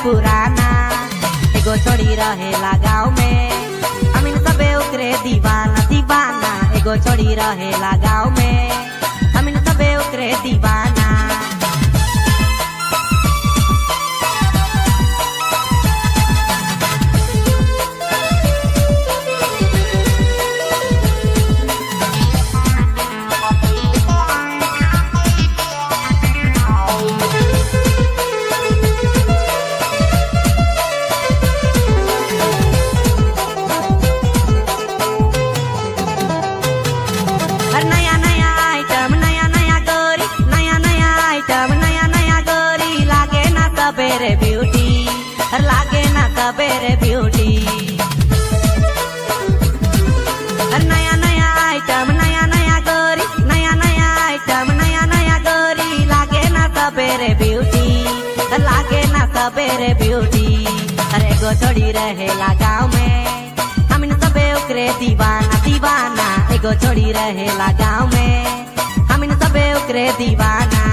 पुराना। एगो छोड़ी रहेला गाँव में, अमीन सबे ओकरे दीवाना दीवाना। एगो छोड़ी रहेला गाँव में, अमीन सबे ओकरे दीवाना। नया नया आइटम नया नया गोरी, नया नया आइटम नया नया गोरी। लागे ना सबेरे ब्यूटी, लागे ना सबेरे ब्यूटी। नया नया आइटम नया नया गोरी, नया नया आइटम नया नया गोरी। लागे ना सबेरे ब्यूटी, लागे ना सबेरे ब्यूटी। अरे गो छोड़ी रहेला गाँव में, अमीन सबे ओकरे दीवाना दीवाना। एगो छोड़ी रहेला गाँव में, अमीन सबे ओकरे दीवाना।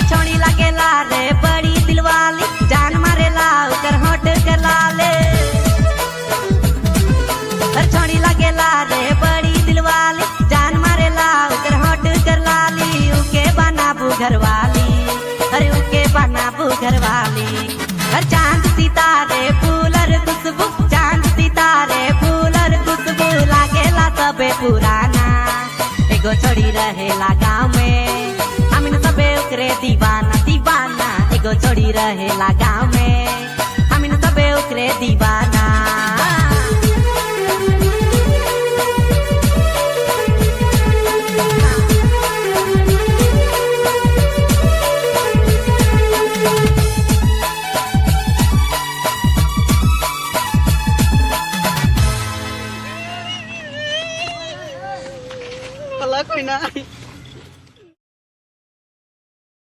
छोड़ी लागेला रे बड़ी दिलवाली, जान मारेला ओकर होठ कर लाले। छोड़ी लागेला रे बड़ी दिलवाली, जान मारेला ओकर होठ कर लाली। उके बनाबू घरवाली, अरे उके बनाबू घरवाली। चांद सितारे फूलर खुशबू, चांद सितारे फूलर खुशबू। लागेला सबे पुराना, एगो छोड़ी रहेला गाँव में, अमीन सबे ओकरे दीवाना दीवाना। एगो छोड़ी रहेला गाँव में, अमीन सबे ओकरे दीवाना। Wala ko na.